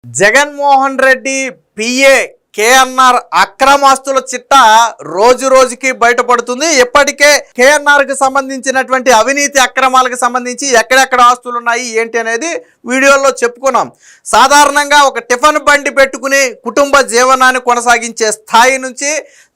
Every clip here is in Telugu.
జగన్మోహన్ రెడ్డి పిఏ కేఎన్ఆర్ అక్రమాస్తుల చిట్టా రోజు రోజుకి బయటపడుతుంది. ఇప్పటికే కేఎన్ఆర్ కి సంబంధించినటువంటి అవినీతి అక్రమాలకు సంబంధించి ఎక్కడెక్కడ ఆస్తులు ఉన్నాయి ఏంటి అనేది వీడియోలో చెప్పుకున్నాం. సాధారణంగా ఒక టిఫిన్ బండి పెట్టుకుని కుటుంబ జీవనాన్ని కొనసాగించే స్థాయి నుంచి,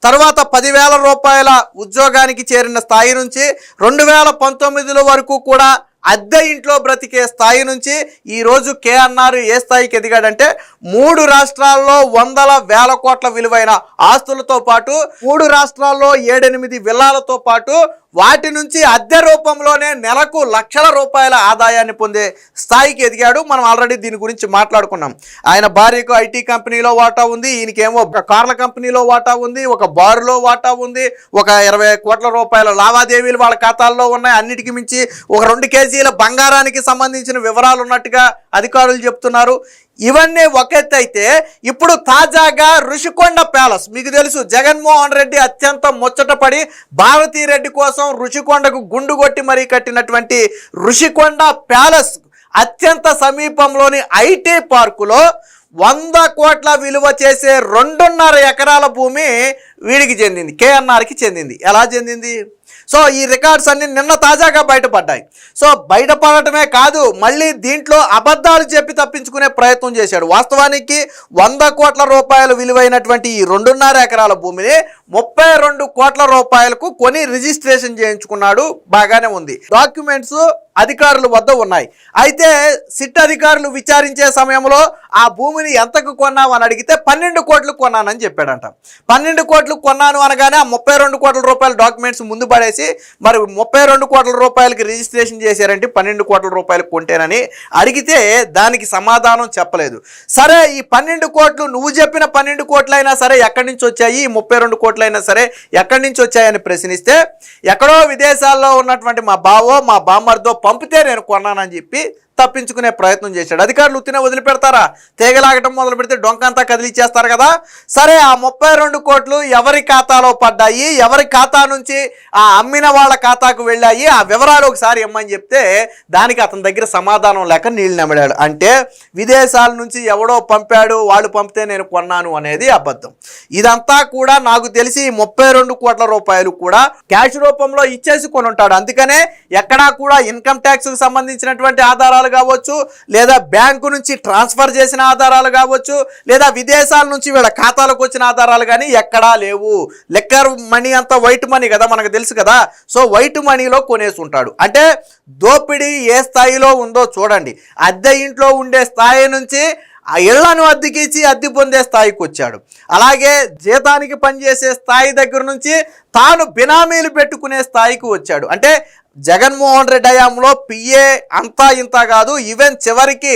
తర్వాత 10,000 రూపాయల ఉద్యోగానికి చేరిన స్థాయి నుంచి 2019 వరకు కూడా అద్దె ఇంట్లో బ్రతికే స్థాయి నుంచి ఈరోజు కేఎన్ఆర్ ఏ స్థాయికి ఎదిగాడంటే 3 రాష్ట్రాల్లో వందల వేల కోట్ల విలువైన ఆస్తులతో పాటు 3 రాష్ట్రాల్లో 7-8 విల్లాలతో పాటు వాటి నుంచి అద్దె రూపంలోనే నెలకు లక్షల రూపాయల ఆదాయాన్ని పొందే స్థాయికి ఎదిగాడు. మనం ఆల్రెడీ దీని గురించి మాట్లాడుకున్నాం. ఆయన భార్యకు ఐటీ కంపెనీలో వాటా ఉంది, ఈయనకేమో ఒక కార్ల కంపెనీలో వాటా ఉంది, ఒక బారులో వాటా ఉంది, ఒక 20 కోట్ల రూపాయల లావాదేవీలు వాళ్ళ ఖాతాల్లో ఉన్నాయి. అన్నిటికీ మించి ఒక 2 కేజీల బంగారానికి సంబంధించిన వివరాలు ఉన్నట్టుగా అధికారులు చెప్తున్నారు. ఇవన్నీ ఒక ఎత్తు అయితే, ఇప్పుడు తాజాగా రుషికొండ ప్యాలెస్, మీకు తెలుసు జగన్మోహన్ రెడ్డి అత్యంత ముచ్చటపడి భారతీరెడ్డి కోసం రుషికొండకు గుండు కొట్టి మరీ కట్టినటువంటి రుషికొండ ప్యాలెస్ అత్యంత సమీపంలోని ఐటీ పార్కులో 100 కోట్ల విలువ చేసే 2.5 ఎకరాల భూమి వీడికి చెందింది, కేఎన్ఆర్కి చెందింది. ఎలా చెందింది? సో ఈ రికార్డ్స్ అన్ని నిన్న తాజాగా బయటపడ్డాయి. సో బయటపడటమే కాదు, మళ్ళీ దీంట్లో అబద్ధాలు చెప్పి తప్పించుకునే ప్రయత్నం చేశాడు. వాస్తవానికి 100 కోట్ల రూపాయలు విలువైనటువంటి ఈ 2.5 ఎకరాల భూమిని 32 కోట్ల రూపాయలకు కొని రిజిస్ట్రేషన్ చేయించుకున్నాడు. బాగానే ఉంది, డాక్యుమెంట్స్ అధికారుల వద్ద ఉన్నాయి. అయితే సిట్ అధికారులు విచారించే సమయంలో ఆ భూమిని ఎంతకు కొన్నావు అని అడిగితే 12 కోట్లు కొన్నానని చెప్పాడంట. 12 కోట్లు కొన్నాను అనగానే ఆ 32 కోట్ల రూపాయల డాక్యుమెంట్స్ ముందు పడేసి, మరి 32 కోట్ల రూపాయలకి రిజిస్ట్రేషన్ చేశారంటే 12 కోట్ల రూపాయలు కొంటేనని అడిగితే దానికి సమాధానం చెప్పలేదు. సరే, ఈ 12 కోట్లు నువ్వు చెప్పిన 12 కోట్లు అయినా సరే ఎక్కడి నుంచి వచ్చాయి, ఈ 32 కోట్లు అయినా సరే ఎక్కడి నుంచి వచ్చాయని ప్రశ్నిస్తే, ఎక్కడో విదేశాల్లో ఉన్నటువంటి మా బావో మా బామ్మర్దో పంపితే నేను కొన్నానని చెప్పి తప్పించుకునే ప్రయత్నం చేశాడు. అధికారులు ఉత్తినే వదిలిపెడతారా? తీగలాగటం మొదలు పెడితే డొంకంతా కదిలిచ్చేస్తారు కదా. సరే, ఆ 32 కోట్లు ఎవరి ఖాతాలో పడ్డాయి, ఎవరి ఖాతా నుంచి ఆ అమ్మిన వాళ్ళ ఖాతాకు వెళ్ళాయి, ఆ వివరాలు ఒకసారి ఇమ్మని చెప్తే దానికి అతని దగ్గర సమాధానం లేక నీళ్ళు నమిడాడు. అంటే విదేశాల నుంచి ఎవడో పంపాడు, వాళ్ళు పంపితే నేను కొన్నాను అనేది అబద్ధం. ఇదంతా కూడా నాకు తెలిసి 32 కోట్ల రూపాయలు కూడా క్యాష్ రూపంలో ఇచ్చేసి కొని ఉంటాడు. అందుకనే ఎక్కడా కూడా ఇన్కమ్ ట్యాక్స్కి సంబంధించినటువంటి ఆధారాలు కావచ్చు, లేదా బ్యాంకు నుంచి ట్రాన్స్ఫర్ చేసిన ఆధారాలు కావచ్చు, లేదా విదేశాల నుంచి వీళ్ళ ఖాతాలకు వచ్చిన ఆధారాలు కానీ ఎక్కడా లేవు. లెక్కర్ మనీ అంతా వైట్ మనీ కదా, మనకు తెలుసు కదా. సో వైట్ మనీలో కొనేసి ఉంటాడు. అంటే దోపిడీ ఏ స్థాయిలో ఉందో చూడండి. అద్దె ఇంట్లో ఉండే స్థాయి నుంచి ఆ ఇళ్లను అద్దెకిచ్చి అద్దె పొందే స్థాయికి వచ్చాడు. అలాగే జీతానికి పనిచేసే స్థాయి దగ్గర నుంచి తాను బినామీలు పెట్టుకునే స్థాయికి వచ్చాడు. అంటే జగన్మోహన్ రెడ్డి హయాంలో పిఏ అంతా ఇంత కాదు, ఈవెన్ చివరికి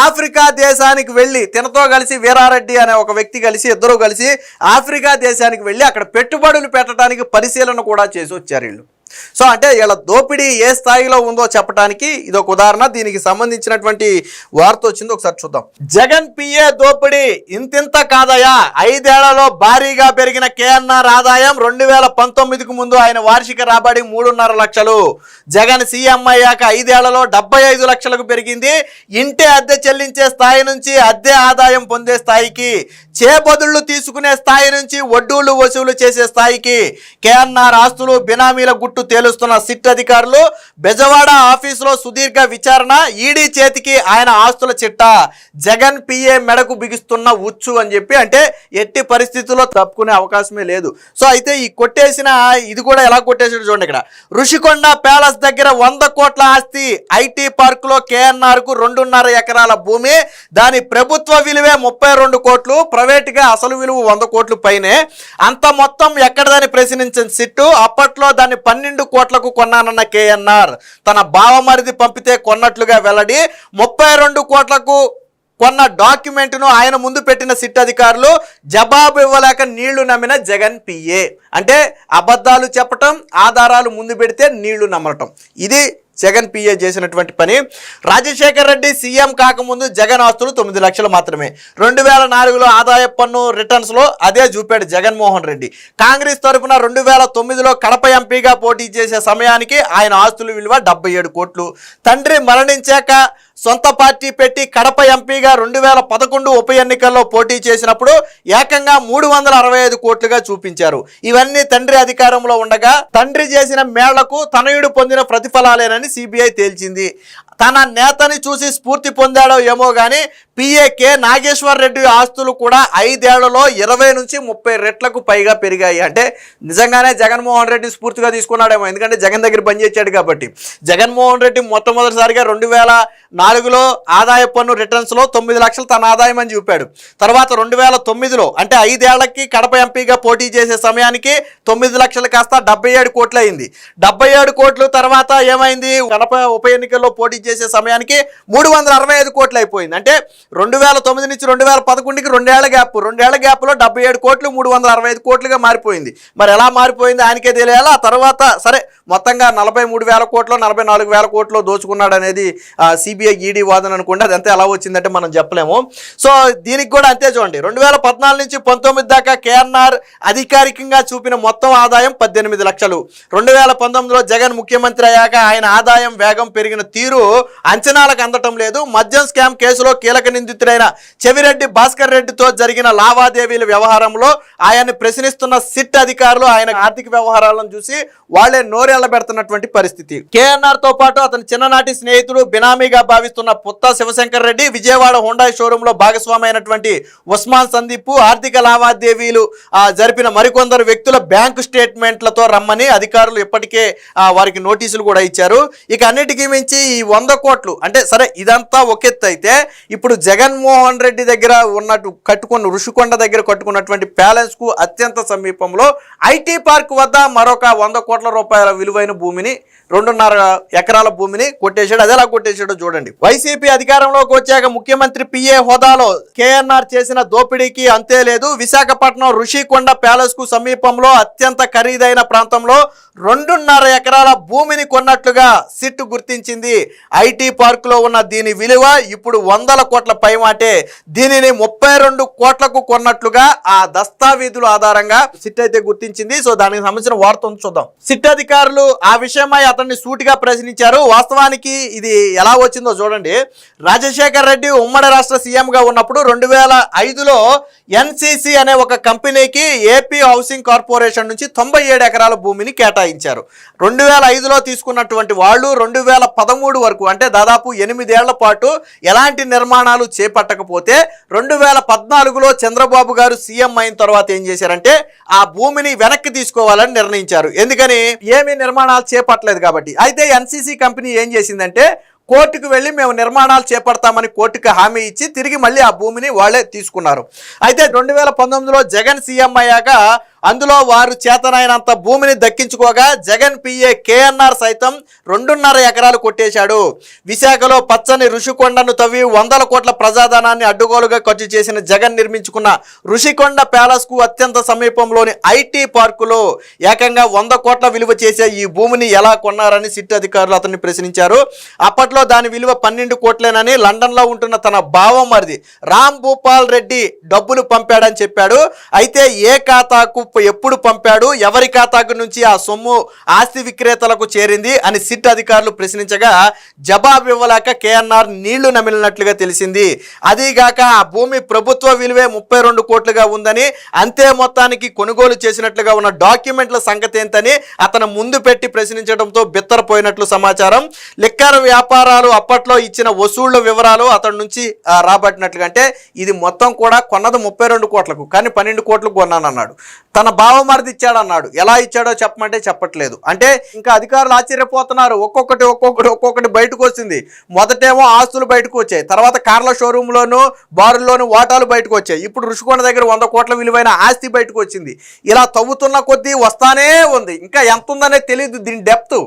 ఆఫ్రికా దేశానికి వెళ్ళి తినతో కలిసి వీరారెడ్డి అనే ఒక వ్యక్తి కలిసి ఇద్దరు కలిసి ఆఫ్రికా దేశానికి వెళ్ళి అక్కడ పెట్టుబడులు పెట్టడానికి పరిశీలన కూడా చేసి వచ్చారు వీళ్ళు. సో అంటే వీళ్ళ దోపిడీ ఏ స్థాయిలో ఉందో చెప్పడానికి ఇదొక ఉదాహరణ. దీనికి సంబంధించినటువంటి వార్త వచ్చింది, ఒకసారి చూద్దాం. జగన్ పిఏ దోపిడీ ఇంతింత కాదయా, 5 ఏళ్లలో భారీగా పెరిగిన కేఎన్ఆర్ ఆదాయం 2019కు ముందు ఆయన వార్షిక రాబడి 3.5 లక్షలు. జగన్ సీఎం అయ్యాక 5 ఏళ్లలో 75 లక్షలకు పెరిగింది. ఇంటి అద్దె చెల్లించే స్థాయి నుంచి అద్దె ఆదాయం పొందే స్థాయికి, చేబదుళ్లు తీసుకునే స్థాయి నుంచి వడ్డూళ్లు వసూలు చేసే స్థాయికి కేఎన్ఆర్ ఆస్తులు బినామీల గుట్టు తేలుస్తున్న సిట్ అధికారులు. బెజవాడ ఆఫీసులో సుదీర్ఘ విచారణ, ఈడీ చేతికి ఆయన ఆస్తుల చిట్టా, జగన్ పిఏ మెడకు బిగిస్తున్న ఉచ్చు అని చెప్పి, అంటే ఎట్టి పరిస్థితుల్లో తప్పుకునే అవకాశమే లేదు. సో అయితే ఈ కొట్టేసిన ఇది కూడా ఎలా కొట్టేసాడు చూడండి. ఇక్కడ రుషికొండ ప్యాలెస్ దగ్గర 100 కోట్ల ఆస్తి, ఐటీ పార్కులో కేఎన్ఆర్ కు 2.5 ఎకరాల భూమి, దాని ప్రభుత్వ విలువే 32 కోట్లు, ప్రైవేట్గా అసలు విలువ 100 కోట్లు పైనే. అంత మొత్తం ఎక్కడదని ప్రశ్నించిన సిట్టు అప్పట్లో దాన్ని 12 కోట్లకు కొన్నానన్న కేఎన్ఆర్ తన బావమరిది పంపితే కొన్నట్లుగా వెల్లడి. 32 కోట్లకు కొన్న డాక్యుమెంట్ను ఆయన ముందు పెట్టిన సిట్ అధికారులు జవాబు ఇవ్వలేక నీళ్లు నమ్మిన జగన్ పిఏ. అంటే అబద్ధాలు చెప్పటం, ఆధారాలు ముందు పెడితే నీళ్లు నమ్మటం, ఇది జగన్ పిఏ చేసినటువంటి పని. రాజశేఖర్ రెడ్డి సీఎం కాకముందు జగన్ ఆస్తులు 9 లక్షలు మాత్రమే. 2004లో ఆదాయ పన్ను రిటర్న్స్లో అదే చూపాడు జగన్మోహన్ రెడ్డి. కాంగ్రెస్ తరఫున 2009లో కడప ఎంపీగా పోటీ చేసే సమయానికి ఆయన ఆస్తుల విలువ 77 కోట్లు. తండ్రి మరణించాక సొంత పార్టీ పెట్టి కడప ఎంపీగా 2011 ఉప ఎన్నికల్లో పోటీ చేసినప్పుడు ఏకంగా 365 కోట్లుగా చూపించారు. ఇవన్నీ తండ్రి అధికారంలో ఉండగా తండ్రి చేసిన మేళ్లకు తనయుడు పొందిన ప్రతిఫలాలేనని సిబిఐ తేల్చింది. తన నేతని చూసి స్ఫూర్తి పొందాడో ఏమో కానీ పిఏకే నాగేశ్వర్ రెడ్డి ఆస్తులు కూడా 5 ఏళ్లలో 20 నుంచి 30 రెట్లకు పైగా పెరిగాయి. అంటే నిజంగానే జగన్మోహన్ రెడ్డి స్ఫూర్తిగా తీసుకున్నాడేమో, ఎందుకంటే జగన్ దగ్గర పనిచేశాడు కాబట్టి. జగన్మోహన్ రెడ్డి మొట్టమొదటిసారిగా 2004లో ఆదాయ పన్ను రిటర్న్స్లో 9 లక్షలు తన ఆదాయం అని చూపాడు. తర్వాత 2009లో అంటే 5 ఏళ్లకి కడప ఎంపీగా పోటీ చేసే సమయానికి 9 లక్షలు కాస్త 77 కోట్లు అయింది. 77 కోట్లు తర్వాత ఏమైంది, కడప ఉప ఎన్నికల్లో పోటీ చేసే సమయానికి 365 కోట్లు అయిపోయింది. అంటే 2009 నుంచి 2011కి 2 ఏళ్ల గ్యాప్లో 77 కోట్లు 365 కోట్లుగా మారిపోయింది. మరి ఎలా మారిపోయింది ఆయనకే తెలియాలి. ఆ తర్వాత సరే మొత్తంగా 43,000 కోట్లు 44,000 కోట్లు దోచుకున్నాడు అనేది సిబిఐ ఈడీ వాదన అనుకోండి. అదంతా ఎలా వచ్చిందంటే మనం చెప్పలేము. సో దీనికి కూడా అంతే చూడండి, 2014 నుంచి 19 దాకా కేఎన్ఆర్ అధికారికంగా చూపిన మొత్తం ఆదాయం 18 లక్షలు. 2019లో జగన్ ముఖ్యమంత్రి అయ్యాక ఆయన ఆదాయం వేగం పెరిగిన తీరు అంచనాలకు అందటం లేదు. మద్యం స్కామ్ కేసులో కీలక నిందితుడైన చెవిరెడ్డి భాస్కర్ రెడ్డితో జరిగిన లావాదేవీల వ్యవహారంలో ఆయన్ని ప్రశ్నిస్తున్న సిట్ అధికారులు ఆయన ఆర్థిక వ్యవహారాలను చూసి వాళ్లే నోరెళ్లబెడుతున్నటువంటి పరిస్థితి. కేఎన్ఆర్ తో పాటు అతని చిన్ననాటి స్నేహితుడు బినామీగా భావిస్తున్న పుత్త శివశంకర్ రెడ్డి, విజయవాడ హుండాయ్ షోరూమ్ లో భాగస్వామి అయినటువంటి ఉస్మాన్ సందీప్ ఆర్థిక లావాదేవీలు జరిపిన మరికొందరు వ్యక్తుల బ్యాంకు స్టేట్మెంట్లతో రమ్మని అధికారులు ఇప్పటికే వారికి నోటీసులు కూడా ఇచ్చారు. ఇక అన్నిటికీ మించి ఈ 100 కోట్లు అంటే సరే ఇదంతా ఒకెత్తు అయితే, ఇప్పుడు జగన్మోహన్ రెడ్డి దగ్గర ఉన్నట్టు కట్టుకున్న ఋషికొండ దగ్గర కట్టుకున్నటువంటి ప్యాలెన్స్ కు అత్యంత సమీపంలో ఐటీ పార్క్ వద్ద మరొక 100 కోట్ల రూపాయల విలువైన భూమిని 2.5 ఎకరాల భూమిని కొట్టేశాడు. అది ఎలా కొట్టేశాడో చూడండి. వైసీపీ అధికారంలోకి వచ్చాక ముఖ్యమంత్రి పిఏ హోదాలో కేఎన్ఆర్ చేసిన దోపిడీకి అంతే లేదు. విశాఖపట్నం ఋషికొండ ప్యాలెస్ కు సమీపంలో అత్యంత ఖరీదైన ప్రాంతంలో 2.5 ఎకరాల భూమిని కొన్నట్లుగా సిట్ గుర్తించింది. ఐటీ పార్క్ లో ఉన్న దీని విలువ ఇప్పుడు 100 కోట్ల పైమాటే. దీనిని 32 కోట్లకు కొన్నట్లుగా ఆ దస్తావేజుల ఆధారంగా సిట్ అయితే గుర్తించింది. సో దానికి సంబంధించిన వార్త ఉంది, చూద్దాం. సిట్ అధికారులు ఆ విషయమై అతన్ని సూటిగా ప్రశ్నించారు. వాస్తవానికి ఇది ఎలా వచ్చిందో చూడండి. రాజశేఖర్ రెడ్డి ఉమ్మడి రాష్ట్ర సీఎంగా ఉన్నప్పుడు 2005లో ఎన్సిసి అనే ఒక కంపెనీకి ఏపీ హౌసింగ్ కార్పొరేషన్ నుంచి 97 ఎకరాల భూమిని కేటాయించారు. 2005లో తీసుకున్నటువంటి వాళ్ళు 2013 వరకు అంటే దాదాపు 8 ఏళ్ల పాటు ఎలాంటి నిర్మాణాలు చేపట్టకపోతే 2014లో చంద్రబాబు గారు సీఎం అయిన తర్వాత ఏం చేశారంటే ఆ భూమిని వెనక్కి తీసుకోవాలని నిర్ణయించారు. ఎందుకని, ఏమీ నిర్మాణాలు చేపట్టలేదు కాబట్టి. అయితే ఎన్సిసి కంపెనీ ఏం చేసిందంటే కోర్టుకు వెళ్ళి మేము నిర్మాణాలు చేపడతామని కోర్టుకు హామీ ఇచ్చి తిరిగి మళ్ళీ ఆ భూమిని వాళ్ళే తీసుకున్నారు. అయితే 2019లో జగన్ సీఎం అయ్యాక అందులో వారు చేతనైనంత భూమిని దక్కించుకోగా జగన్ పిఏ కేఎన్ఆర్ సైతం 2.5 ఎకరాలు కొట్టేశాడు. విశాఖలో పచ్చని ఋషికొండను తవ్వి 100 కోట్ల ప్రజాధనాన్ని అడ్డుగోలుగా ఖర్చు చేసిన జగన్ నిర్మించుకున్న ఋషికొండ ప్యాలెస్ కు అత్యంత సమీపంలోని ఐటీ పార్కులో ఏకంగా 100 కోట్ల విలువ చేసే ఈ భూమిని ఎలా కొన్నారని సిట్ అధికారులు అతన్ని ప్రశ్నించారు. అప్పట్లో దాని విలువ 12 కోట్లేనని లండన్ లో ఉంటున్న తన బావమరిది రామ్ భూపాల్ రెడ్డి డబ్బులు పంపాడని చెప్పాడు. అయితే ఏ ఖాతాకు ఎప్పుడు పంపాడు, ఎవరి ఖాతాకు నుంచి ఆ సొమ్ము ఆస్తి విక్రేతలకు చేరింది అని సిట్ అధికారులు ప్రశ్నించగా జవాబు ఇవ్వలేక కేఎన్ఆర్ నీళ్లు నమిలినట్లుగా తెలిసింది. అదీగాక ఆ భూమి ప్రభుత్వ విలువే 32 కోట్లుగా ఉందని, అంతే మొత్తానికి కొనుగోలు చేసినట్లుగా ఉన్న డాక్యుమెంట్ల సంగతి ఏంటని అతను ముందు పెట్టి ప్రశ్నించడంతో బిత్తరపోయినట్లు సమాచారం. లిక్కర్ వ్యాపారాలు అప్పట్లో ఇచ్చిన వసూళ్ల వివరాలు అతడి నుంచి రాబట్టినట్లుగా, అంటే ఇది మొత్తం కూడా కొన్నది 32 కోట్లకు కానీ 12 కోట్లకు కొన్నానన్నాడు. తన బావమరిది ఇచ్చాడన్నాడు. ఎలా ఇచ్చాడో చెప్పమంటే చెప్పట్లేదు. అంటే ఇంకా అధికారులు ఆశ్చర్యపోతున్నారు. ఒక్కొక్కటి బయటకు వచ్చింది. మొదటేమో ఆస్తులు బయటకు వచ్చాయి, తర్వాత కార్ల షోరూంలోను బారుల్లోను వాటాలు బయటకు వచ్చాయి. ఇప్పుడు ఋషికొండ దగ్గర 100 కోట్ల విలువైన ఆస్తి బయటకు వచ్చింది. ఇలా తవ్వుతున్న కొద్దీ వస్తానే ఉంది. ఇంకా ఎంత ఉందనే తెలియదు. దీని డెప్త్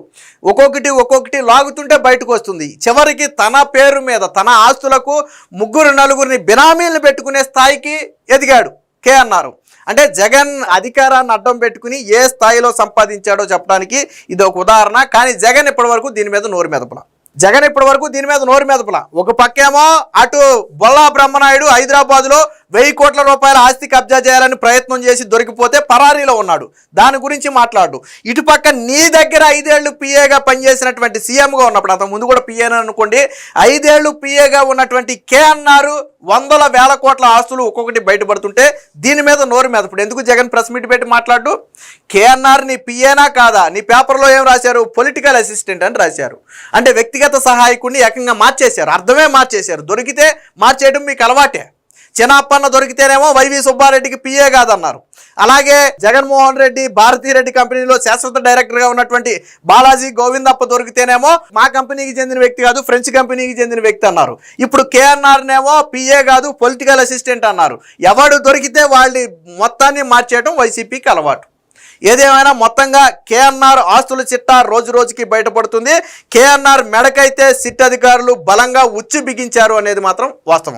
ఒక్కొక్కటి లాగుతుంటే బయటకు వస్తుంది. చివరికి తన పేరు మీద తన ఆస్తులకు 3-4 బినామీలను పెట్టుకునే స్థాయికి ఎదిగాడు కేఎన్ఆర్. అంటే జగన్ అధికారాన్ని అడ్డం పెట్టుకుని ఏ స్థాయిలో సంపాదించాడో చెప్పడానికి ఇది ఒక ఉదాహరణ. కానీ జగన్ ఇప్పటి వరకు దీని మీద నోరు మెదపల. ఒక పక్కేమో అటు బొల్లా బ్రహ్మనాయుడు హైదరాబాద్లో 1000 కోట్ల రూపాయల ఆస్తి కబ్జా చేయాలని ప్రయత్నం చేసి దొరికిపోతే పరారీలో ఉన్నాడు. దాని గురించి మాట్లాడు. ఇటుపక్క నీ దగ్గర 5 ఏళ్ళు పిఏగా పనిచేసినటువంటి సీఎంగా ఉన్నప్పుడు, అంతకు ముందు కూడా పిఏని అనుకోండి, 5 ఏళ్ళు పిఏగా ఉన్నటువంటి కేఎన్ఆర్ వందల వేల కోట్ల ఆస్తులు ఒక్కొక్కటి బయటపడుతుంటే దీని మీద నోరు మీద ఇప్పుడు ఎందుకు జగన్ ప్రెస్ మీట్ పెట్టి మాట్లాడు? కేఎన్ఆర్ నీ పిఏనా కాదా? నీ పేపర్లో ఏం రాశారు? పొలిటికల్ అసిస్టెంట్ అని రాశారు. అంటే వ్యక్తిగత సహాయకుడిని ఏకంగా మార్చేశారు, అర్థమే మార్చేశారు. దొరికితే మార్చేయడం మీకు అలవాటే. చిన్నప్పన్న దొరికితేనేమో వైవి సుబ్బారెడ్డికి పిఏ కాదన్నారు. అలాగే జగన్మోహన్ రెడ్డి భారతీరెడ్డి కంపెనీలో శాశ్వత డైరెక్టర్గా ఉన్నటువంటి బాలాజీ గోవిందప్ప దొరికితేనేమో మా కంపెనీకి చెందిన వ్యక్తి కాదు, ఫ్రెంచ్ కంపెనీకి చెందిన వ్యక్తి అన్నారు. ఇప్పుడు కేఎన్ఆర్నేమో పిఏ కాదు, పొలిటికల్ అసిస్టెంట్ అన్నారు. ఎవడు దొరికితే వాళ్ళని మొత్తాన్ని మార్చేయడం వైసీపీకి అలవాటు. ఏదేమైనా మొత్తంగా కేఎన్ఆర్ ఆస్తుల చిట్టా రోజు రోజుకి బయటపడుతుంది. కేఎన్ఆర్ మెడకైతే సిట్ అధికారులు బలంగా ఉచ్చు బిగించారు అనేది మాత్రం వాస్తవం.